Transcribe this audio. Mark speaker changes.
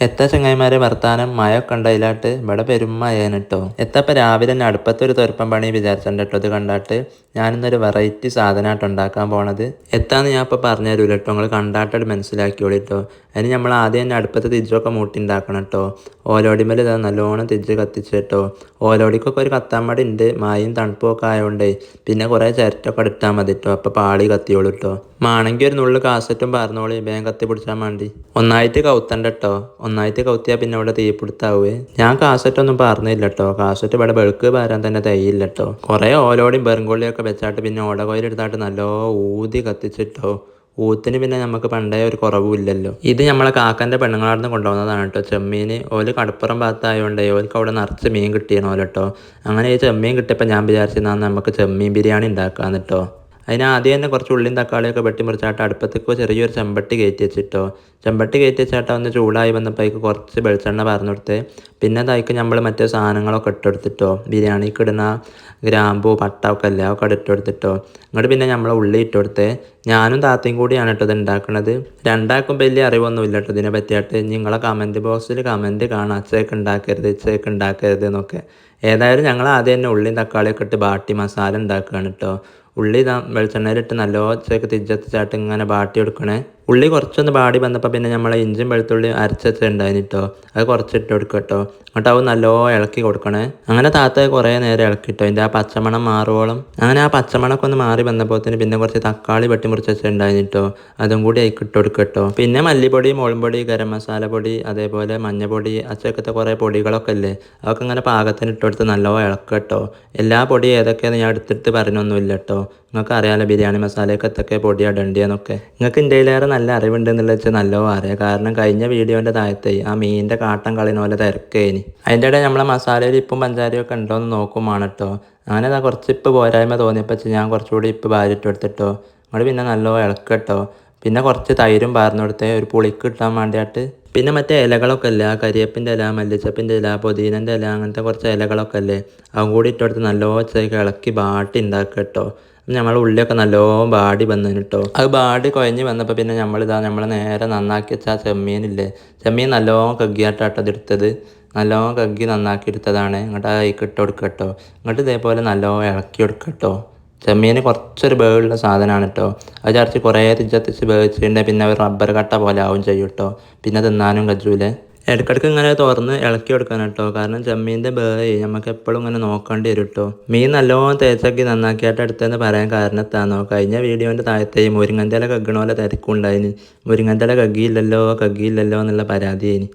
Speaker 1: എത്ര ചങ്ങായിമാരെ വർത്താനം മഴയൊക്കെ ഉണ്ടായില്ലാട്ട് ഇവിടെ പെരും മഴയാണ് കേട്ടോ. എത്തപ്പം രാവിലെ തന്നെ അടുപ്പത്തൊരു തുരപ്പം പണി വിചാരിച്ചിട്ടുണ്ട് കേട്ടോ. ഇത് കണ്ടാട്ട് ഞാനിന്നൊരു വെറൈറ്റി സാധനമായിട്ട് ഉണ്ടാക്കാൻ പോണത്. എത്താന്ന് ഞാൻ ഇപ്പോൾ പറഞ്ഞു തരൂല കേട്ടോ, നിങ്ങൾ കണ്ടാട്ടത് മനസ്സിലാക്കിയോളൂ കേട്ടോ. അതിന് നമ്മൾ ആദ്യം തന്നെ അടുപ്പത്ത് തിരിച്ചൊക്കെ മൂട്ടി ഉണ്ടാക്കണം കേട്ടോ. ഓലോടിമേൽ ഇതാ നല്ലോണം തിരിച്ച് കത്തിച്ച് കേട്ടോ. ഓലോടിക്കൊക്കെ ഒരു കത്താൻ മടി ഉണ്ട്, മഴയും തണുപ്പും ഒക്കെ ആയതുകൊണ്ടേ. പിന്നെ കുറേ ചിരട്ടൊക്കെ എടുത്താൽ മതി കേട്ടോ, അപ്പോൾ പാളി കത്തിയോളൂ കേട്ടോ. മാണെങ്കിൽ ഒരു നുള്ളു കാസറ്റും പറഞ്ഞോളി, വേഗം കത്തി പിടിച്ചാൽ വേണ്ടി. ഒന്നായിട്ട് കൗത്തണ്ട കേട്ടോ, ഒന്നായിട്ട് കൗത്തിയാൽ പിന്നെ ഇവിടെ തീപിടുത്താവേ. ഞാൻ കാസറ്റൊന്നും പറഞ്ഞില്ല കേട്ടോ, കാസറ്റ് ഇവിടെ വെളുക്ക് പാരാൻ തന്നെ തയ്യില്ല കേട്ടോ. കുറേ ഓലോടിയും ബെറുങ്കൊള്ളിയൊക്കെ വെച്ചാട്ട് പിന്നെ ഓടകോയിലെടുത്താട്ട് നല്ലോ ഊതി കത്തിച്ചിട്ടോ. ഊത്തിന് പിന്നെ നമുക്ക് പണ്ടേ ഒരു കുറവുമില്ലല്ലോ. ഇത് നമ്മളെ കാക്കൻ്റെ പെണ്ണുങ്ങളാടുന്ന് കൊണ്ടുപോകുന്നതാണ് കേട്ടോ. ചെമ്മീൻ ഓല് കടപ്പുറം ഭാഗത്തായതുകൊണ്ട് ഓൽക്ക് അവിടെ നിറച്ച് മീൻ കിട്ടിയണോല്ലോ കേട്ടോ. അങ്ങനെ ഈ ചെമ്മീൻ കിട്ടിയപ്പോൾ ഞാൻ വിചാരിച്ചിരുന്നാൽ നമുക്ക് ചെമ്മീൻ ബിരിയാണി ഉണ്ടാക്കാമെന്ന് കേട്ടോ. അതിന് ആദ്യം തന്നെ കുറച്ച് ഉള്ളിയും തക്കാളിയൊക്കെ വെട്ടിമുറിച്ചാട്ട് അടുപ്പത്തേക്ക് ചെറിയൊരു ചെമ്പട്ടി കയറ്റി വെച്ചിട്ടോ. ചെമ്പട്ടി കയറ്റി വെച്ചാട്ട് ഒന്ന് ചൂടായി വന്നപ്പോഴേക്ക് കുറച്ച് വെളിച്ചെണ്ണ പറഞ്ഞു കൊടുത്ത്. പിന്നെ അതായിക്ക് നമ്മൾ മറ്റേ സാധനങ്ങളൊക്കെ ഇട്ടെടുത്തിട്ടോ. ബിരിയാണിക്ക് ഇടുന്ന ഗ്രാമ്പൂ പട്ട ഒക്കെ അല്ലേ, അതൊക്കെ ഇട്ടെടുത്തിട്ടോ. ഇങ്ങോട്ട് പിന്നെ നമ്മൾ ഉള്ളി ഇട്ടെടുത്ത്. ഞാനും താത്തയും കൂടിയാണ് കേട്ടോ ഇത് ഉണ്ടാക്കുന്നത്. രണ്ടാൾക്കും വലിയ അറിവൊന്നും ഇല്ല കേട്ടോ ഇതിനെ പറ്റിയായിട്ട്. നിങ്ങളെ കമൻറ്റ് ബോക്സിൽ കമൻറ്റ് കാണാം, അച്ചേക്ക് ഉണ്ടാക്കരുത് ഇച്ചേക്ക് ഉണ്ടാക്കരുത് എന്നൊക്കെ. ഏതായാലും ഞങ്ങൾ ആദ്യം തന്നെ ഉള്ളിയും തക്കാളിയൊക്കെ ഇട്ട് ബാട്ടി മസാല ഉണ്ടാക്കുകയാണ് കേട്ടോ. ഉള്ളി വെളിച്ചെണ്ണയിലിട്ട് നല്ലോ ചേക്ക് തിരിച്ചെത്തിച്ചാട്ട് ഇങ്ങനെ ബാട്ടി കൊടുക്കണേ. ഉള്ളി കുറച്ചൊന്ന് ബാടി വന്നപ്പോൾ പിന്നെ നമ്മളെ ഇഞ്ചും വെളുത്തുള്ളി അരച്ചുണ്ടായിന് കേട്ടോ. അത് കുറച്ചിട്ട് കൊടുക്കുക കേട്ടോ. എന്നിട്ട് അത് നല്ലോ ഇളക്കി കൊടുക്കണേ. അങ്ങനെ താത്ത കുറേ നേരം ഇളക്കിട്ടോ, അതിൻ്റെ ആ പച്ചമണം മാറുവോളം. അങ്ങനെ ആ പച്ചമണമൊക്കെ ഒന്ന് മാറി വന്നപ്പോഴത്തേന് പിന്നെ കുറച്ച് തക്കാളി വെട്ടിമുറിച്ച് വെച്ചിട്ടുണ്ടായിന് കേട്ടോ. അതും കൂടി അതിൽ ഇട്ട് കൊടുക്കുക കേട്ടോ. പിന്നെ മല്ലിപ്പൊടി, മുളകും പൊടി, ഗരം മസാല പൊടി, അതേപോലെ മഞ്ഞപ്പൊടി, അച്ചക്കത്തെ കുറേ പൊടികളൊക്കെ അല്ലേ, അതൊക്കെ ഇങ്ങനെ പാകത്തിന് ഇട്ട് കൊടുത്ത് നല്ലോ ഇളക്കുക കേട്ടോ. എല്ലാ പൊടിയും ഏതൊക്കെയാണെന്ന് ഞാൻ എടുത്തിട്ട് പറഞ്ഞൊന്നുമില്ല കേട്ടോ. നിങ്ങൾക്ക് അറിയാമല്ലോ ബിരിയാണി മസാലയൊക്കെ എത്തൊക്കെ പൊടി ഇടേണ്ടിയെന്നൊക്കെ. നിങ്ങൾക്ക് ഇന്ത്യയിലേറെ നല്ല അറിവുണ്ടെന്നുള്ള വെച്ചാൽ നല്ലോ അറിയാം. കാരണം കഴിഞ്ഞ വീഡിയോൻ്റെ താഴത്തെ ആ മീനിൻ്റെ കാട്ടം കളിന പോലെ തിരക്കേനി. അതിൻ്റെ ഇടയിൽ നമ്മളെ മസാലയിൽ ഇപ്പം പഞ്ചാരയും ഒക്കെ ഉണ്ടോ എന്ന് നോക്കുമാണ് കേട്ടോ. അങ്ങനെ അതാ കുറച്ച് ഇപ്പം പോരായ്മ തോന്നിയപ്പോൾ ഞാൻ കുറച്ചുകൂടി ഇപ്പം ഭാര്യയിട്ട് എടുത്തിട്ടോ. നമ്മൾ പിന്നെ നല്ലോ ഇളക്കട്ടോ. പിന്നെ കുറച്ച് തൈരും പാർന്നു കൊടുത്തേ, ഒരു പുളിക്ക് കിട്ടാൻ വേണ്ടിയിട്ട്. പിന്നെ മറ്റേ ഇലകളൊക്കെ അല്ലേ, ആ കരിയേപ്പിൻ്റെ ഇല, മല്ലിച്ചപ്പിൻ്റെ ഇല, പുതിനൻ്റെ ഇല, അങ്ങനത്തെ കുറച്ച് ഇലകളൊക്കെ അല്ലേ, അതും കൂടി ഇട്ടെടുത്ത് നല്ലോ ചേക്ക് ഇളക്കി ബാട്ടി ഉണ്ടാക്കുക കേട്ടോ. നമ്മൾ ഉള്ളിയൊക്കെ നല്ലോണം ബാടി വന്നു കേട്ടോ. അത് ബാടി കുഴഞ്ഞ് വന്നപ്പോൾ പിന്നെ നമ്മൾ നേരെ നന്നാക്കി വെച്ചാൽ ചെമ്മീനില്ലേ, ചെമ്മീൻ നല്ലോണം കഗ്ഗിയായിട്ടാട്ടോ അതെടുത്തത്. നല്ലോണം കഗ്ഗി നന്നാക്കി എടുത്തതാണ്. ഇങ്ങോട്ട് അതിലേക്ക് ഇട്ട് കൊടുക്കുക കേട്ടോ. ഇങ്ങോട്ട് ഇതേപോലെ നല്ലോണം ഇളക്കി കൊടുക്കുക കേട്ടോ. ചെമ്മീൻ കുറച്ചൊരു വേവുള്ള സാധനമാണ് കേട്ടോ. അത് ചരച്ച് കുറേ തിരിച്ചത്തിച്ച് വേവിച്ചിട്ടുണ്ടെങ്കിൽ പിന്നെ ഒരു റബ്ബർ കട്ട പോലെ ആവും ചെയ്യും കേട്ടോ. പിന്നെ തിന്നാനും കജൂലേ. ഇടയ്ക്കിടയ്ക്ക് ഇങ്ങനെ തുറന്ന് ഇളക്കി കൊടുക്കണം കേട്ടോ. കാരണം ചെമ്മീൻ്റെ ബേയ് നമുക്ക് എപ്പോഴും ഇങ്ങനെ നോക്കേണ്ടി വരും കേട്ടോ. മീൻ നല്ലോണം തേച്ചാക്കി നന്നാക്കിയിട്ട് എടുത്തതെന്ന് പറയാൻ കാരണത്താണോ, കഴിഞ്ഞ വീഡിയോൻ്റെ താഴത്തെ മുരിങ്ങൻ്റെ ഇല കഗ്ഗണ പോലെ തിരക്കുണ്ടായിന്. മുരിങ്ങൻ്റെ ഇല കഗ്ഗിയില്ലല്ലോ എന്നുള്ള പരാതിയായിന്.